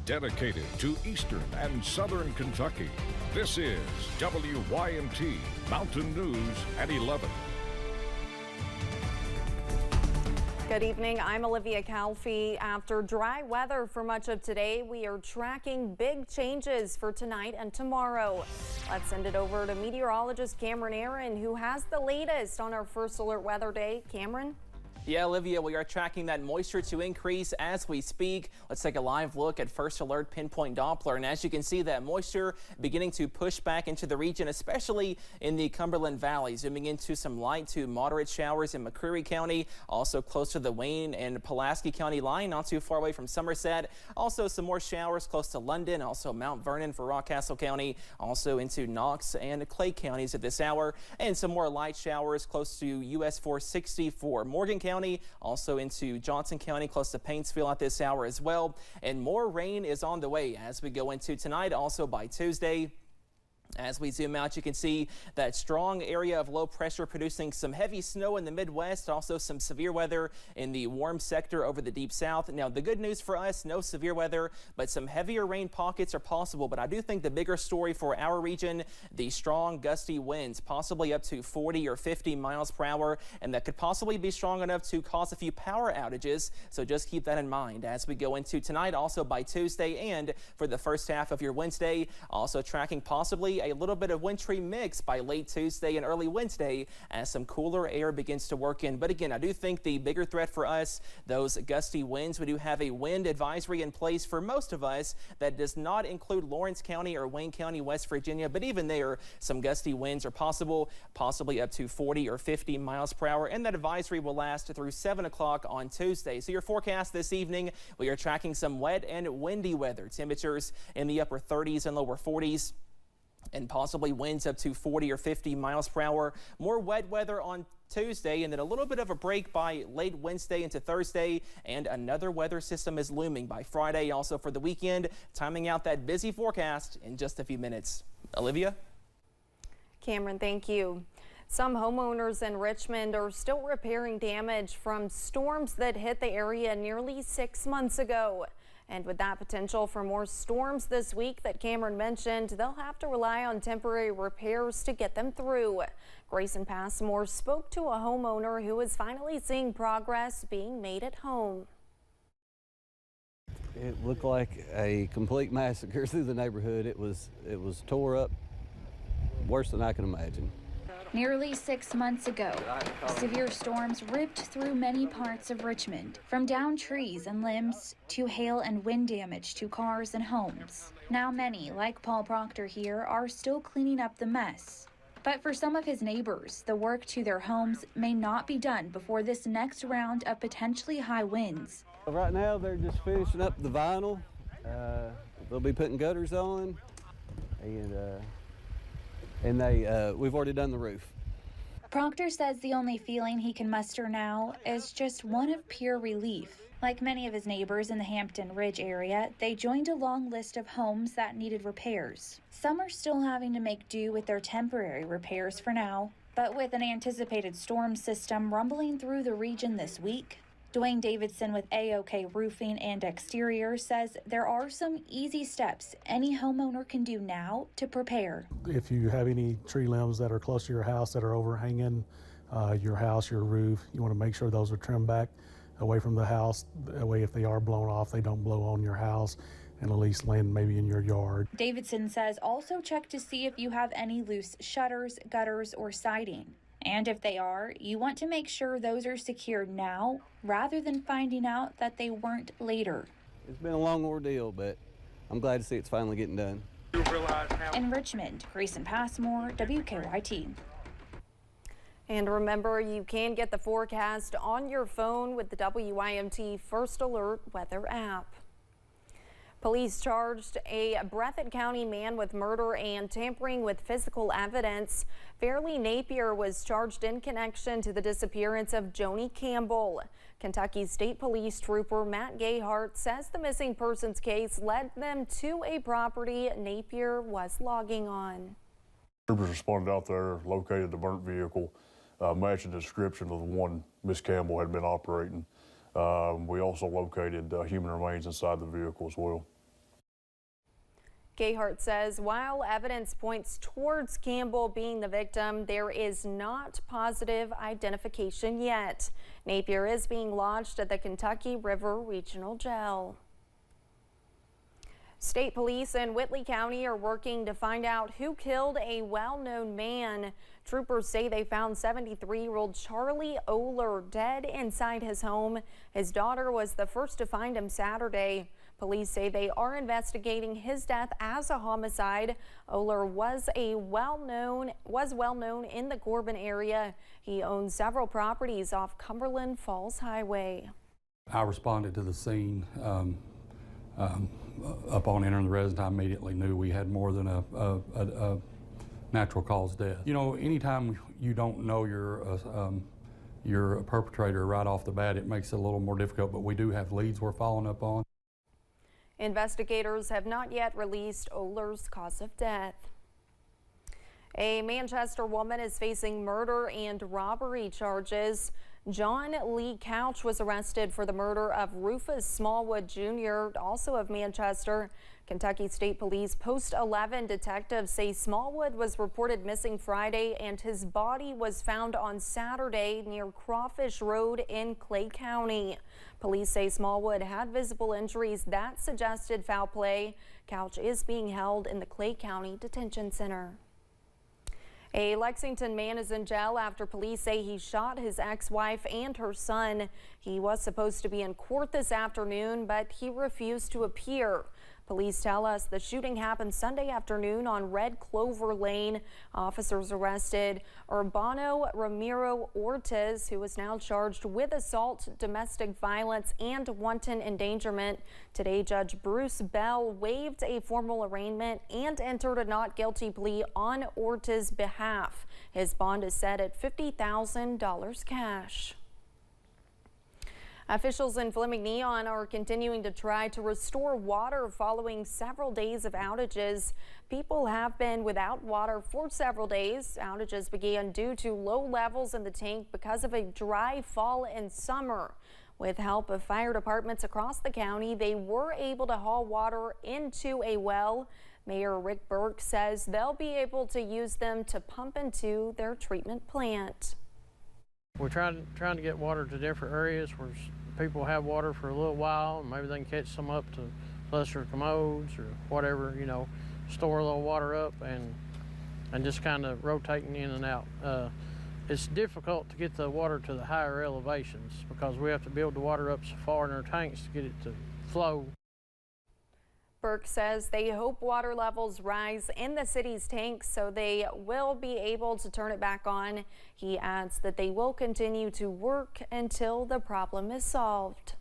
dedicated to Eastern and Southern Kentucky. This is WYMT Mountain News at 11. Good evening, I'm Olivia Calfee. After dry weather for much of today, we are tracking big changes for tonight and tomorrow. Let's send it over to meteorologist Cameron Aaron, who has the latest on our first alert weather day. Cameron? Yeah, Olivia, we are tracking that moisture to increase as we speak. Let's take a live look at First Alert Pinpoint Doppler. And as you can see, that moisture beginning to push back into the region, especially in the Cumberland Valley. Zooming into some light to moderate showers in McCreary County, also close to the Wayne and Pulaski County line, not too far away from Somerset. Also some more showers close to London, also Mount Vernon for Rockcastle County, also into Knox and Clay counties at this hour. And some more light showers close to US 460 for Morgan County. Also into Johnson County, close to Paintsville at this hour as well. And more rain is on the way as we go into tonight, also by Tuesday. As we zoom out, you can see that strong area of low pressure producing some heavy snow in the Midwest, also some severe weather in the warm sector over the deep south. Now, the good news for us, no severe weather, but some heavier rain pockets are possible. But I do think the bigger story for our region, the strong gusty winds, possibly up to 40 or 50 miles per hour, and that could possibly be strong enough to cause a few power outages. So just keep that in mind as we go into tonight, also by Tuesday, and for the first half of your Wednesday, also tracking possibly a little bit of wintry mix by late Tuesday and early Wednesday as some cooler air begins to work in. But again, I do think the bigger threat for us, those gusty winds. We do have a wind advisory in place for most of us that does not include Lawrence County or Wayne County, West Virginia. But even there, some gusty winds are possible, possibly up to 40 or 50 miles per hour. And that advisory will last through 7 o'clock on Tuesday. So your forecast this evening, we are tracking some wet and windy weather. Temperatures in the upper 30s and lower 40s. And possibly winds up to 40 or 50 miles per hour. More wet weather on Tuesday, and then a little bit of a break by late Wednesday into Thursday, and another weather system is looming by Friday. Also for the weekend, timing out that busy forecast in just a few minutes. Olivia? Cameron, thank you. Some homeowners in Richmond are still repairing damage from storms that hit the area nearly 6 months ago. And with that potential for more storms this week that Cameron mentioned, they'll have to rely on temporary repairs to get them through. Grayson Passmore spoke to a homeowner who is finally seeing progress being made at home. It looked like a complete massacre through the neighborhood. It was tore up worse than I can imagine. Nearly 6 months ago, severe storms ripped through many parts of Richmond, from downed trees and limbs to hail and wind damage to cars and homes. Now many, like Paul Proctor here, are still cleaning up the mess. But for some of his neighbors, the work to their homes may not be done before this next round of potentially high winds. Right now, they're just finishing up the vinyl. They'll be putting gutters on, and we've already done the roof. Proctor says the only feeling he can muster now is just one of pure relief. Like many of his neighbors in the Hampton Ridge area, they joined a long list of homes that needed repairs. Some are still having to make do with their temporary repairs for now, but with an anticipated storm system rumbling through the region this week, Dwayne Davidson with AOK Roofing and Exterior says there are some easy steps any homeowner can do now to prepare. If you have any tree limbs that are close to your house that are overhanging your house, your roof, you want to make sure those are trimmed back away from the house. That way, if they are blown off, they don't blow on your house and at least land maybe in your yard. Davidson says also check to see if you have any loose shutters, gutters, or siding. And if they are, you want to make sure those are secured now rather than finding out that they weren't later. It's been a long ordeal, but I'm glad to see it's finally getting done. In Richmond, Grayson Passmore, WKYT. And remember, you can get the forecast on your phone with the WYMT First Alert weather app. Police charged a Breathitt County man with murder and tampering with physical evidence. Fairleigh Napier was charged in connection to the disappearance of Joni Campbell. Kentucky State Police Trooper Matt Gayhart says the missing persons case led them to a property Napier was logging on. Troopers responded out there, located the burnt vehicle, matching the description of the one Miss Campbell had been operating. We also located human remains inside the vehicle as well. Gayhart says while evidence points towards Campbell being the victim, there is not positive identification yet. Napier is being lodged at the Kentucky River Regional Jail. State police in Whitley County are working to find out who killed a well-known man. Troopers say they found 73-year-old Charlie Oler dead inside his home. His daughter was the first to find him Saturday. Police say they are investigating his death as a homicide. Oler was well known in the Corbin area. He owns several properties off Cumberland Falls Highway. I responded to the scene. Upon entering the residence, I immediately knew we had more than a natural cause death. You know, anytime you don't know you're a perpetrator right off the bat, it makes it a little more difficult, but we do have leads we're following up on. Investigators have not yet released Oler's cause of death. A Manchester woman is facing murder and robbery charges. John Lee Couch was arrested for the murder of Rufus Smallwood Jr., also of Manchester. Kentucky State Police Post 11 detectives say Smallwood was reported missing Friday and his body was found on Saturday near Crawfish Road in Clay County. Police say Smallwood had visible injuries that suggested foul play. Couch is being held in the Clay County Detention Center. A Lexington man is in jail after police say he shot his ex-wife and her son. He was supposed to be in court this afternoon, but he refused to appear. Police tell us the shooting happened Sunday afternoon on Red Clover Lane. Officers arrested Urbano Ramiro Ortiz, who is now charged with assault, domestic violence, and wanton endangerment. Today, Judge Bruce Bell waived a formal arraignment and entered a not guilty plea on Ortiz's behalf. His bond is set at $50,000 cash. Officials in Fleming Neon are continuing to try to restore water following several days of outages. People have been without water for several days. Outages began due to low levels in the tank because of a dry fall and summer. With help of fire departments across the county, they were able to haul water into a well. Mayor Rick Burke says they'll be able to use them to pump into their treatment plant. We're trying to get water to different areas where people have water for a little while, and maybe they can catch some up to lesser commodes or whatever, you know, store a little water up and just kind of rotating in and out. It's difficult to get the water to the higher elevations because we have to build the water up so far in our tanks to get it to flow. Burke says they hope water levels rise in the city's tanks so they will be able to turn it back on. He adds that they will continue to work until the problem is solved.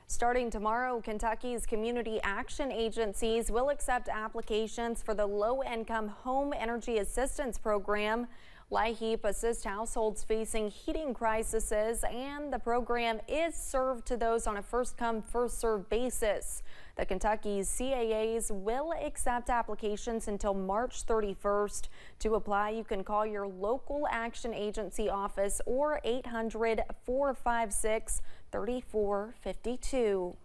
Starting tomorrow, Kentucky's community action agencies will accept applications for the low-income home energy assistance program. LIHEAP assists households facing heating crises, and the program is served to those on a first-come, first-served basis. The Kentucky's CAAs will accept applications until March 31st. To apply, you can call your local action agency office or 800-456-3452.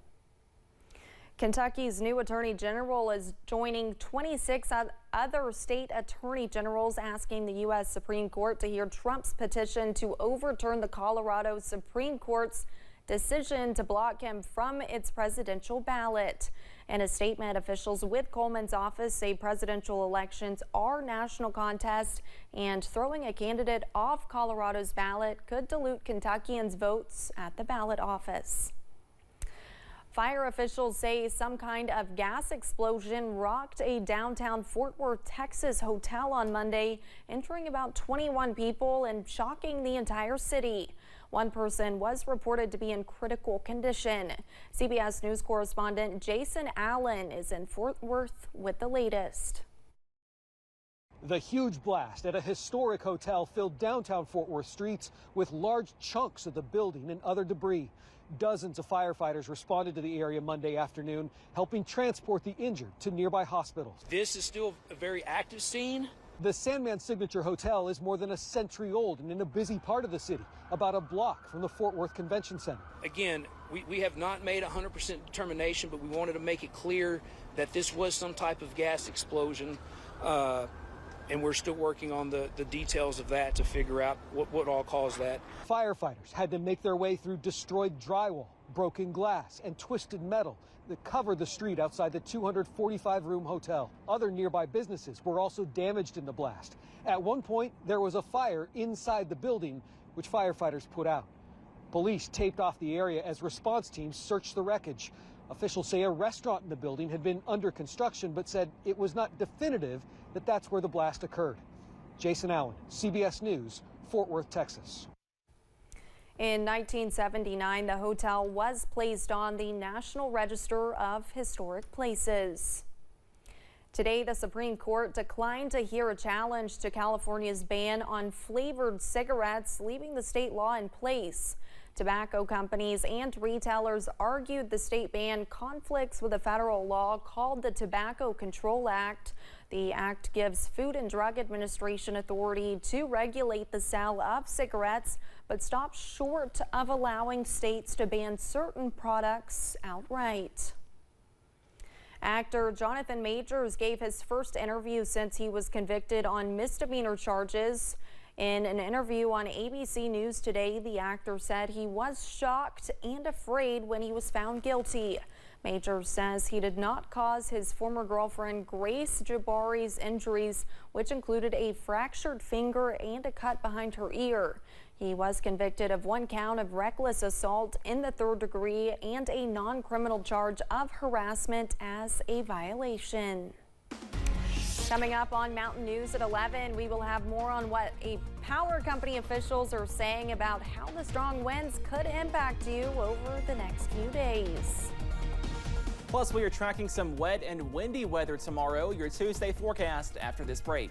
Kentucky's new Attorney General is joining 26 other state attorney generals asking the U.S. Supreme Court to hear Trump's petition to overturn the Colorado Supreme Court's decision to block him from its presidential ballot. In a statement, officials with Coleman's office say presidential elections are national contests, and throwing a candidate off Colorado's ballot could dilute Kentuckians' votes at the ballot office. Fire officials say some kind of gas explosion rocked a downtown Fort Worth, Texas hotel on Monday, injuring about 21 people and shocking the entire city. One person was reported to be in critical condition. CBS News correspondent Jason Allen is in Fort Worth with the latest. The huge blast at a historic hotel filled downtown Fort Worth streets with large chunks of the building and other debris. Dozens of firefighters responded to the area Monday afternoon, helping transport the injured to nearby hospitals. This is still a very active scene. The Sandman Signature Hotel is more than a century old and in a busy part of the city, about a block from the Fort Worth Convention Center. Again, we have not made a 100% determination, but we wanted to make it clear that this was some type of gas explosion, and we're still working on the details of that to figure out what all caused that. Firefighters had to make their way through destroyed drywall, broken glass, and twisted metal that covered the street outside the 245-room hotel. Other nearby businesses were also damaged in the blast. At one point, there was a fire inside the building, which firefighters put out. Police taped off the area as response teams searched the wreckage. Officials say a restaurant in the building had been under construction, but said it was not definitive that that's where the blast occurred. Jason Allen, CBS News, Fort Worth, Texas. In 1979, the hotel was placed on the National Register of Historic Places. Today, the Supreme Court declined to hear a challenge to California's ban on flavored cigarettes, leaving the state law in place. Tobacco companies and retailers argued the state ban conflicts with a federal law called the Tobacco Control Act. The act gives Food and Drug Administration authority to regulate the sale of cigarettes, but stops short of allowing states to ban certain products outright. Actor Jonathan Majors gave his first interview since he was convicted on misdemeanor charges. In an interview on ABC News today, the actor said he was shocked and afraid when he was found guilty. Majors says he did not cause his former girlfriend Grace Jabari's injuries, which included a fractured finger and a cut behind her ear. He was convicted of 1 count of reckless assault in the 3rd degree and a non-criminal charge of harassment as a violation. Coming up on Mountain News at 11, we will have more on what power company officials are saying about how the strong winds could impact you over the next few days. Plus, we are tracking some wet and windy weather tomorrow. Your Tuesday forecast after this break.